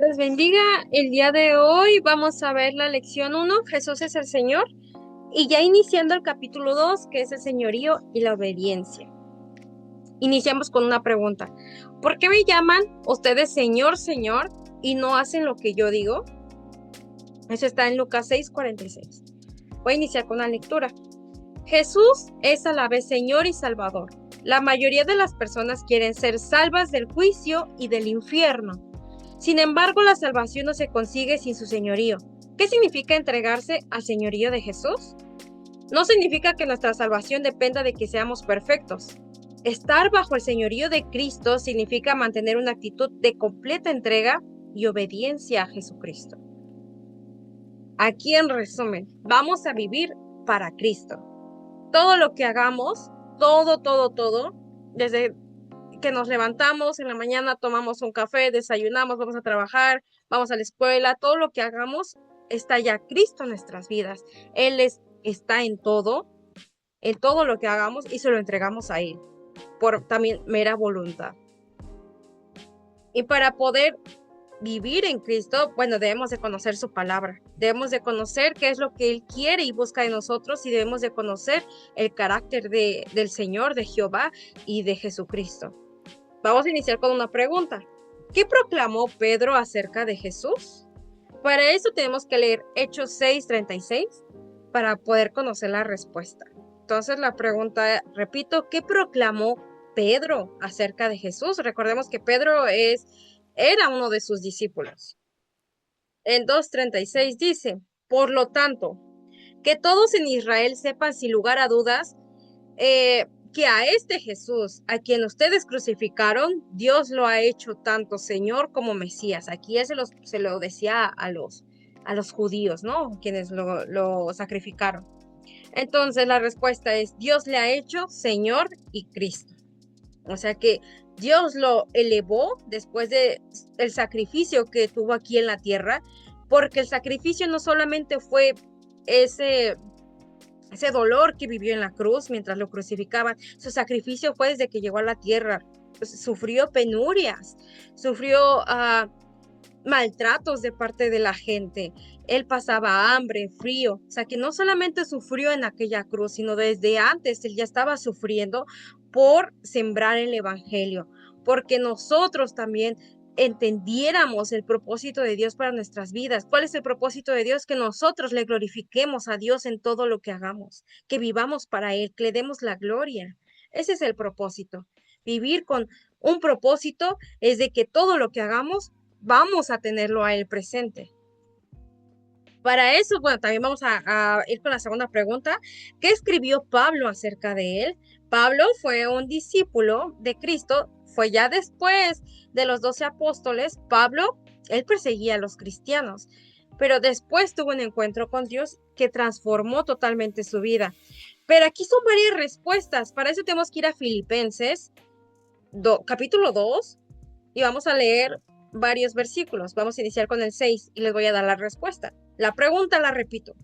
Les bendiga. El día de hoy vamos a ver la lección 1, Jesús es el Señor, y ya iniciando el capítulo 2, que es el señorío y la obediencia. Iniciamos con una pregunta. ¿Por qué me llaman ustedes Señor, Señor, y no hacen lo que yo digo? Eso está en Lucas 6:46. Voy a iniciar con la lectura. Jesús es a la vez Señor y Salvador. La mayoría de las personas quieren ser salvas del juicio y del infierno. Sin embargo, la salvación no se consigue sin su señorío. ¿Qué significa entregarse al señorío de Jesús? No significa que nuestra salvación dependa de que seamos perfectos. Estar bajo el señorío de Cristo significa mantener una actitud de completa entrega y obediencia a Jesucristo. Aquí en resumen, vamos a vivir para Cristo. Todo lo que hagamos, todo, desde que nos levantamos en la mañana, tomamos un café, desayunamos, vamos a trabajar, vamos a la escuela, todo lo que hagamos, está ya Cristo en nuestras vidas. Está en todo lo que hagamos y se lo entregamos a Él, por también mera voluntad. Y para poder vivir en Cristo, bueno, debemos de conocer su palabra, debemos de conocer qué es lo que Él quiere y busca de nosotros, y debemos de conocer el carácter del Señor, de Jehová y de Jesucristo. Vamos a iniciar con una pregunta. ¿Qué proclamó Pedro acerca de Jesús? Para eso tenemos que leer Hechos 6:36 para poder conocer la respuesta. Entonces la pregunta, repito, ¿qué proclamó Pedro acerca de Jesús? Recordemos que Pedro era uno de sus discípulos. En 2:36 dice, por lo tanto, que todos en Israel sepan sin lugar a dudas que a este Jesús, a quien ustedes crucificaron, Dios lo ha hecho tanto Señor como Mesías. Aquí se lo decía a los judíos, ¿no? Quienes lo sacrificaron. Entonces la respuesta es, Dios le ha hecho Señor y Cristo. O sea que Dios lo elevó después del sacrificio que tuvo aquí en la tierra, porque el sacrificio no solamente fue ese dolor que vivió en la cruz mientras lo crucificaban, su sacrificio fue desde que llegó a la tierra. Sufrió penurias, sufrió maltratos de parte de la gente. Él pasaba hambre, frío, o sea que no solamente sufrió en aquella cruz, sino desde antes él ya estaba sufriendo por sembrar el evangelio, porque nosotros también entendiéramos el propósito de Dios para nuestras vidas. ¿Cuál es el propósito de Dios? Que nosotros le glorifiquemos a Dios en todo lo que hagamos, que vivamos para Él, que le demos la gloria. Ese es el propósito. Vivir con un propósito es de que todo lo que hagamos vamos a tenerlo a Él presente. Para eso, bueno, también vamos a ir con la segunda pregunta. ¿Qué escribió Pablo acerca de él? Pablo fue un discípulo de Cristo, fue ya después de los 12 apóstoles. Pablo, él perseguía a los cristianos, pero después tuvo un encuentro con Dios que transformó totalmente su vida. Pero aquí son varias respuestas. Para eso tenemos que ir a Filipenses, capítulo 2, y vamos a leer varios versículos. Vamos a iniciar con el 6 y les voy a dar la respuesta. La pregunta la repito.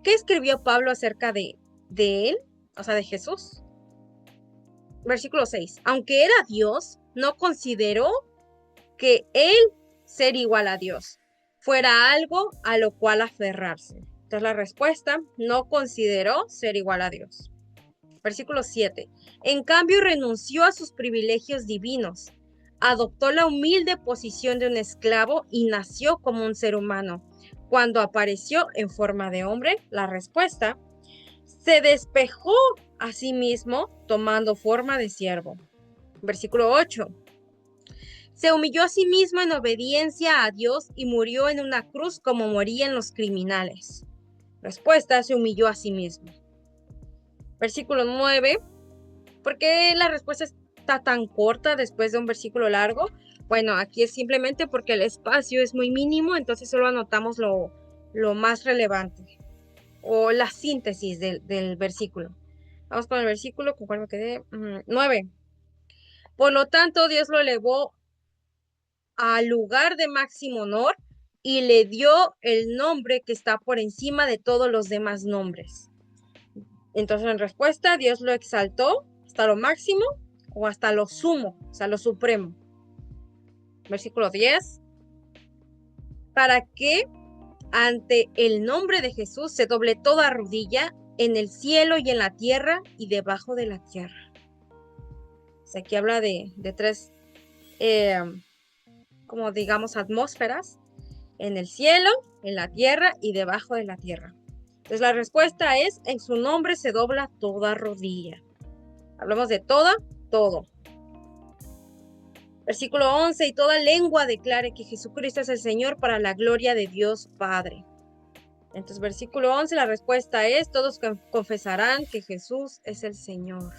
¿Qué escribió Pablo acerca de él? O sea, de Jesús. Versículo 6. Aunque era Dios, no consideró que él ser igual a Dios fuera algo a lo cual aferrarse. Entonces la respuesta, no consideró ser igual a Dios. Versículo 7. En cambio renunció a sus privilegios divinos, adoptó la humilde posición de un esclavo y nació como un ser humano. Cuando apareció en forma de hombre, la respuesta, se despejó a sí mismo tomando forma de siervo. Versículo 8. Se humilló a sí mismo en obediencia a Dios y murió en una cruz como morían los criminales. Respuesta, se humilló a sí mismo. Versículo 9. ¿Por qué la respuesta está tan corta después de un versículo largo? Bueno, aquí es simplemente porque el espacio es muy mínimo, entonces solo anotamos lo más relevante o la síntesis del versículo. Vamos con el versículo, ¿con cuál me quedé? 9. Por lo tanto, Dios lo elevó al lugar de máximo honor y le dio el nombre que está por encima de todos los demás nombres. Entonces, en respuesta, Dios lo exaltó hasta lo máximo o hasta lo sumo, o sea, lo supremo. Versículo 10. para que ante el nombre de Jesús se doble toda rodilla en el cielo y en la tierra y debajo de la tierra. O sea, aquí habla de tres, como digamos, atmósferas, en el cielo, en la tierra y debajo de la tierra. Entonces la respuesta es, en su nombre se dobla toda rodilla. Hablamos de toda, todo. Versículo 11, y toda lengua declare que Jesucristo es el Señor para la gloria de Dios Padre. Entonces, versículo 11, la respuesta es, todos confesarán que Jesús es el Señor.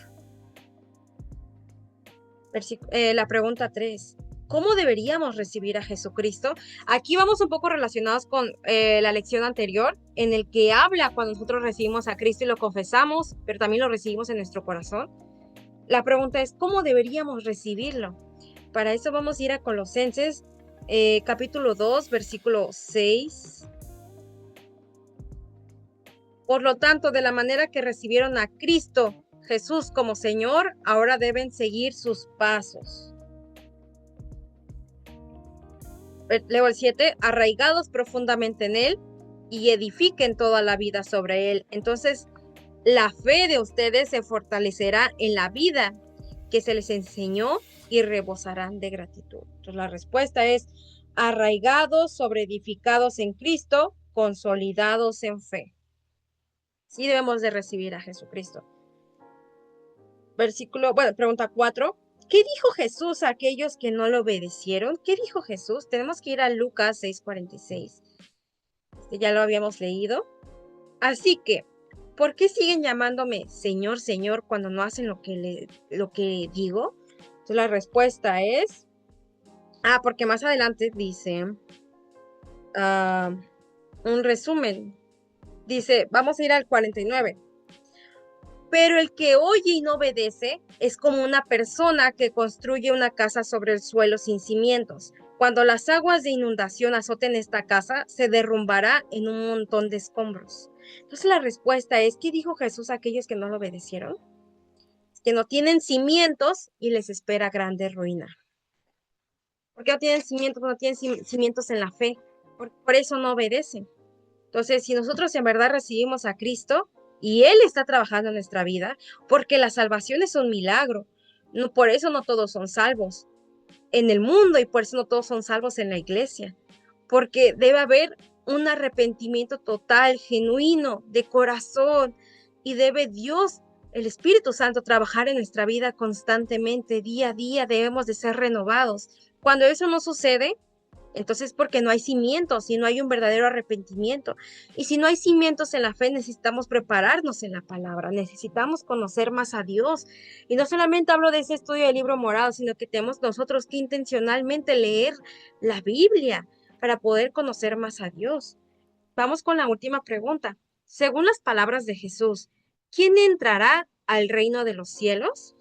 La pregunta 3, ¿cómo deberíamos recibir a Jesucristo? Aquí vamos un poco relacionados con la lección anterior, en el que habla cuando nosotros recibimos a Cristo y lo confesamos, pero también lo recibimos en nuestro corazón. La pregunta es, ¿cómo deberíamos recibirlo? Para eso vamos a ir a Colosenses, capítulo 2, versículo 6. Por lo tanto, de la manera que recibieron a Cristo Jesús como Señor, ahora deben seguir sus pasos. Leo el 7, arraigados profundamente en Él y edifiquen toda la vida sobre Él. Entonces, la fe de ustedes se fortalecerá en la vida que se les enseñó y rebosarán de gratitud. Entonces, la respuesta es arraigados, sobreedificados en Cristo, consolidados en fe. Sí debemos de recibir a Jesucristo. Pregunta 4. ¿Qué dijo Jesús a aquellos que no lo obedecieron? ¿Qué dijo Jesús? Tenemos que ir a Lucas 6:46. Ya lo habíamos leído. Así que, ¿por qué siguen llamándome Señor, Señor cuando no hacen lo que digo? Entonces la respuesta es, porque más adelante dice, un resumen. Dice, vamos a ir al 49. Pero el que oye y no obedece es como una persona que construye una casa sobre el suelo sin cimientos. Cuando las aguas de inundación azoten esta casa, se derrumbará en un montón de escombros. Entonces la respuesta es, ¿qué dijo Jesús a aquellos que no lo obedecieron? Que no tienen cimientos y les espera grande ruina. ¿Por qué no tienen cimientos? No tienen cimientos en la fe. Por eso no obedecen. Entonces, si nosotros en verdad recibimos a Cristo y Él está trabajando en nuestra vida, porque la salvación es un milagro, no, por eso no todos son salvos en el mundo y por eso no todos son salvos en la iglesia, porque debe haber un arrepentimiento total, genuino, de corazón, y debe Dios, el Espíritu Santo, trabajar en nuestra vida constantemente, día a día, debemos de ser renovados. Cuando eso no sucede, entonces porque no hay cimientos y no hay un verdadero arrepentimiento. Y si no hay cimientos en la fe, necesitamos prepararnos en la palabra, necesitamos conocer más a Dios. Y no solamente hablo de ese estudio del libro morado, sino que tenemos nosotros que intencionalmente leer la Biblia para poder conocer más a Dios. Vamos con la última pregunta. Según las palabras de Jesús, ¿quién entrará al reino de los cielos?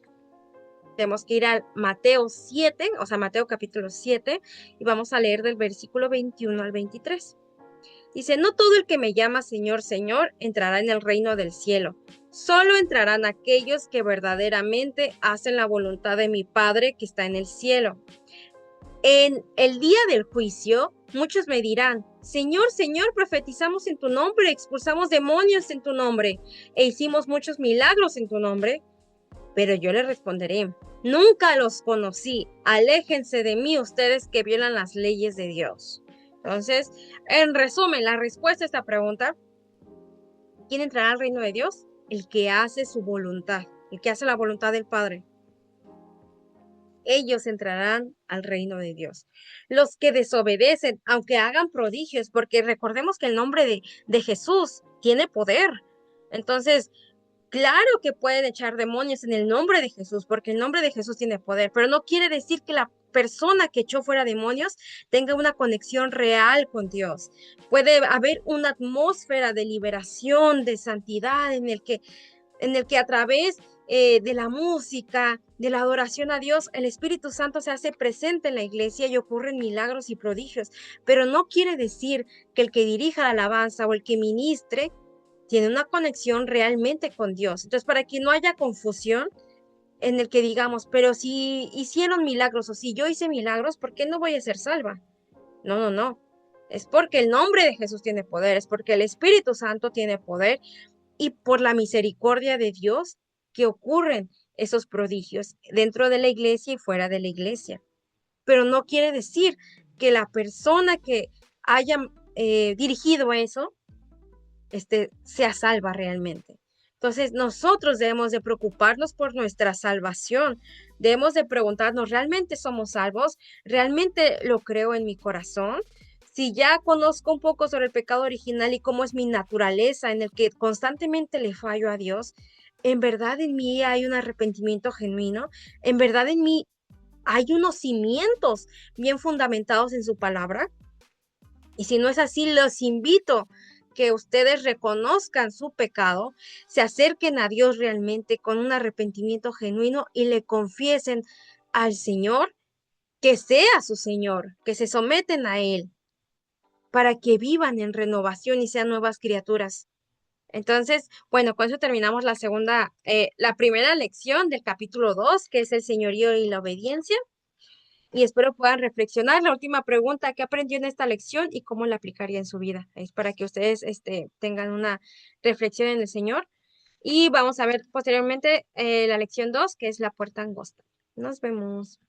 Tenemos que ir a Mateo 7, o sea, Mateo capítulo 7, y vamos a leer del versículo 21 al 23. Dice, no todo el que me llama Señor, Señor, entrará en el reino del cielo. Solo entrarán aquellos que verdaderamente hacen la voluntad de mi Padre que está en el cielo. En el día del juicio, muchos me dirán, Señor, Señor, profetizamos en tu nombre, expulsamos demonios en tu nombre, e hicimos muchos milagros en tu nombre. Pero yo le responderé, nunca los conocí, aléjense de mí ustedes que violan las leyes de Dios. Entonces, en resumen, la respuesta a esta pregunta, ¿quién entrará al reino de Dios? El que hace su voluntad, el que hace la voluntad del Padre. Ellos entrarán al reino de Dios. Los que desobedecen, aunque hagan prodigios, porque recordemos que el nombre de Jesús tiene poder. Entonces, claro que pueden echar demonios en el nombre de Jesús, porque el nombre de Jesús tiene poder, pero no quiere decir que la persona que echó fuera demonios tenga una conexión real con Dios. Puede haber una atmósfera de liberación, de santidad, en el que a través de la música, de la adoración a Dios, el Espíritu Santo se hace presente en la iglesia y ocurren milagros y prodigios, pero no quiere decir que el que dirija la alabanza o el que ministre tiene una conexión realmente con Dios. Entonces, para que no haya confusión en el que digamos, pero si hicieron milagros o si yo hice milagros, ¿por qué no voy a ser salva? No, no, no. Es porque el nombre de Jesús tiene poder, es porque el Espíritu Santo tiene poder y por la misericordia de Dios que ocurren esos prodigios dentro de la iglesia y fuera de la iglesia. Pero no quiere decir que la persona que haya dirigido eso sea salva realmente. Entonces, nosotros debemos de preocuparnos por nuestra salvación. Debemos de preguntarnos, ¿realmente somos salvos? ¿Realmente lo creo en mi corazón? Si ya conozco un poco sobre el pecado original y cómo es mi naturaleza, en el que constantemente le fallo a Dios, ¿en verdad en mí hay un arrepentimiento genuino? ¿En verdad en mí hay unos cimientos bien fundamentados en su palabra? Y si no es así, los invito que ustedes reconozcan su pecado, se acerquen a Dios realmente con un arrepentimiento genuino y le confiesen al Señor que sea su Señor, que se someten a Él para que vivan en renovación y sean nuevas criaturas. Entonces, bueno, con eso terminamos la primera lección del capítulo 2, que es el señorío y la obediencia. Y espero puedan reflexionar. La última pregunta, ¿qué aprendió en esta lección y cómo la aplicaría en su vida? Es para que ustedes tengan una reflexión en el Señor. Y vamos a ver posteriormente la lección 2, que es la puerta angosta. Nos vemos.